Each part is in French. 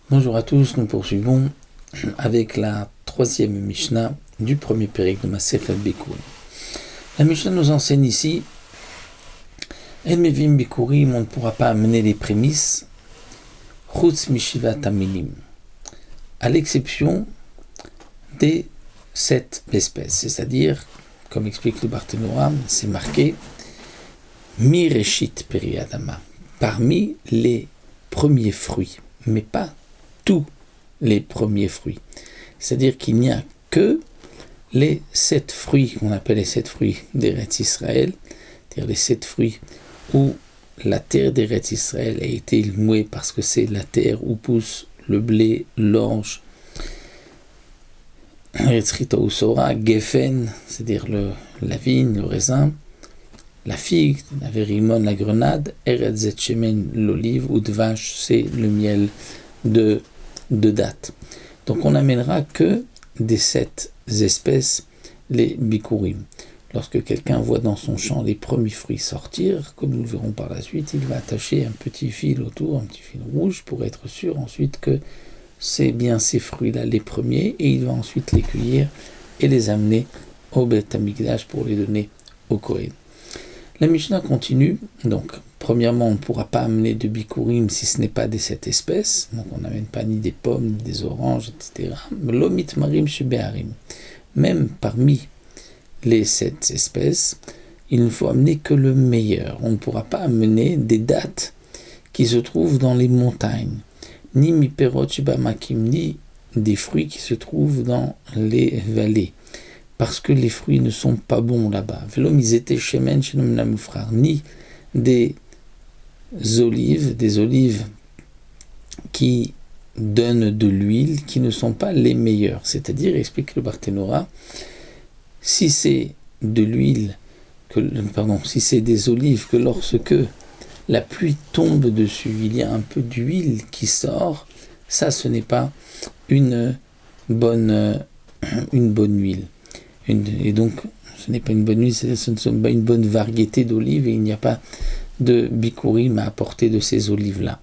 Bonjour à tous, nous poursuivons avec la troisième Mishnah du premier pérec de Masechet Bikurim. La Mishnah nous enseigne ici El Mevim Bikurim, on ne pourra pas amener les prémices Chutz Mishivat Aminim, à l'exception des 7 espèces, c'est-à-dire, comme explique le Barthénoram, c'est marqué Mireshit Periadama, parmi les premiers fruits, mais pas tous les premiers fruits. C'est-à-dire qu'il n'y a que les 7 fruits qu'on appelle les 7 fruits d'Eretz Israël, c'est-à-dire les 7 fruits où la terre d'Eretz Israël a été louée parce que c'est la terre où pousse le blé, l'orge, Eretzrita Usora, Geffen, c'est-à-dire la vigne, le raisin, la figue, la vérimone, la grenade, Eretz Zet Shemen, l'olive, ou Dvash, c'est le miel de date. Donc on n'amènera que des 7 espèces, les bikurim. Lorsque quelqu'un voit dans son champ les premiers fruits sortir, comme nous le verrons par la suite, il va attacher un petit fil autour, un petit fil rouge, pour être sûr ensuite que c'est bien ces fruits-là les premiers, et il va ensuite les cueillir et les amener au Beth Amikdash pour les donner au Kohen. La Mishnah continue, donc premièrement on ne pourra pas amener de bikurim si ce n'est pas des 7 espèces, donc on n'amène pas ni des pommes, ni des oranges, etc. L'omit marim shebeharim, même parmi les 7 espèces, il ne faut amener que le meilleur. On ne pourra pas amener des dattes qui se trouvent dans les montagnes, ni miperot shebamakim, ni des fruits qui se trouvent dans les vallées, parce que les fruits ne sont pas bons là-bas. Ni des olives qui donnent de l'huile, qui ne sont pas les meilleures. C'est-à-dire, explique le Barthénora, si c'est de l'huile, si c'est des olives que lorsque la pluie tombe dessus, il y a un peu d'huile qui sort, ça ce n'est pas une bonne huile. Et donc, ce n'est pas une bonne huile, ce ne sont pas une bonne variété d'olives, et il n'y a pas de bikurim à apporter de ces olives-là.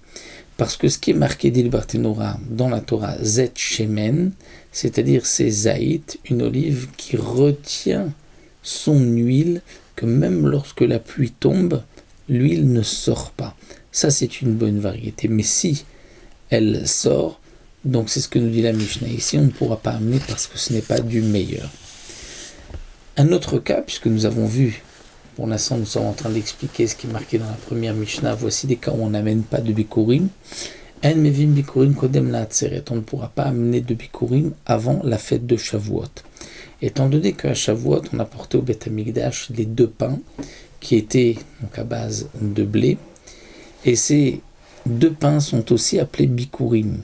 Parce que ce qui est marqué dit le Barthénora dans la Torah, Zet Shemen, c'est-à-dire c'est Zaït, une olive qui retient son huile, que même lorsque la pluie tombe, l'huile ne sort pas. Ça, c'est une bonne variété. Mais si elle sort, donc c'est ce que nous dit la Mishnah ici, on ne pourra pas amener parce que ce n'est pas du meilleur. Un autre cas, puisque nous avons vu, pour l'instant nous sommes en train d'expliquer ce qui est marqué dans la première Mishnah, voici des cas où on n'amène pas de bikurim. En mevim bikurim kodem la'atzeret, on ne pourra pas amener de bikurim avant la fête de Shavuot. Étant donné qu'à Shavuot, on a porté au Beth Amikdash les 2 pains, qui étaient donc à base de blé, et ces 2 pains sont aussi appelés bikurim.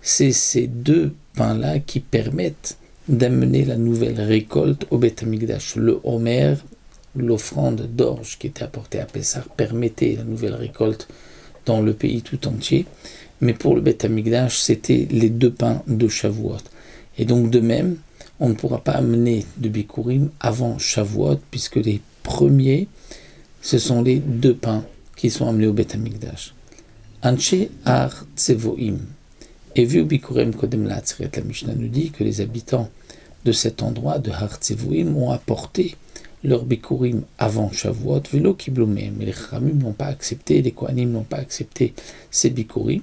C'est ces 2 pains-là qui permettent d'amener la nouvelle récolte au Beth Amikdash. Le Homer, l'offrande d'orge qui était apportée à Pessah, permettait la nouvelle récolte dans le pays tout entier, mais pour le Beth Amikdash, c'était les 2 pains de Shavuot. Et donc de même, on ne pourra pas amener de bikurim avant Shavuot, puisque les premiers, ce sont les 2 pains qui sont amenés au Beth Amikdash. Anshe Har Tsevoim. Et vu Bikurim Kodem La'atzeret, la Mishnah nous dit que les habitants de cet endroit, de Har Tsevoim, ont apporté leur Bikurim avant Shavuot, Velo Kiblomé, mais les Chachamim n'ont pas accepté, les Kohanim n'ont pas accepté ces Bikurim,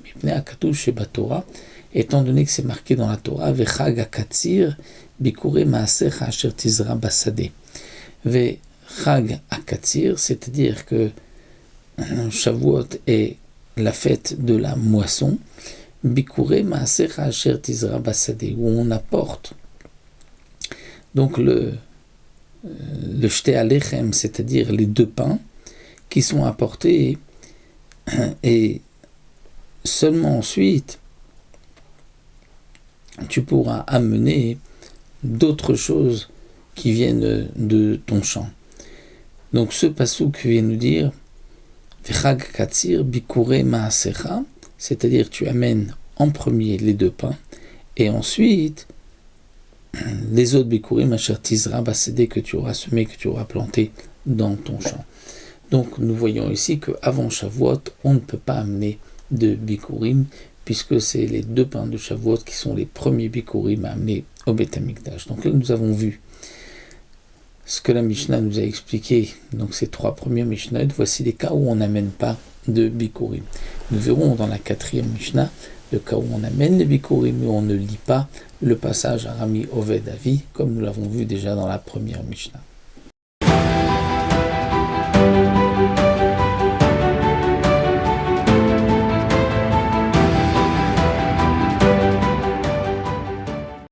étant donné que c'est marqué dans la Torah, Vechag HaKatzir, Bikurim Maasecha Asher Tizra Basade. Vechag HaKatzir, c'est-à-dire que Shavuot est la fête de la moisson, Bikurim Maasecha Asher Tizra Basade, où on apporte donc le Shte Alechem, c'est-à-dire les 2 pains qui sont apportés, et seulement ensuite tu pourras amener d'autres choses qui viennent de ton champ. Donc ce passouk vient nous dire Vechag Katzir Bikure Maasecha, c'est-à-dire tu amènes en premier les 2 pains, et ensuite les autres bikurim asher tizra basede, que tu auras semé, que tu auras planté dans ton champ. Donc nous voyons ici qu'avant Shavuot, on ne peut pas amener de bikurim, puisque c'est les 2 pains de Shavuot qui sont les premiers Bikurim amenés au Beth Amikdash. Donc là, nous avons vu ce que la Mishnah nous a expliqué, donc ces 3 premiers Mishnah. Voici les cas où on n'amène pas de Bikurim. Nous verrons dans la 4e Mishnah le cas où on amène les Bikurim, mais on ne lit pas le passage Arami Oved Avi, comme nous l'avons vu déjà dans la première Mishnah.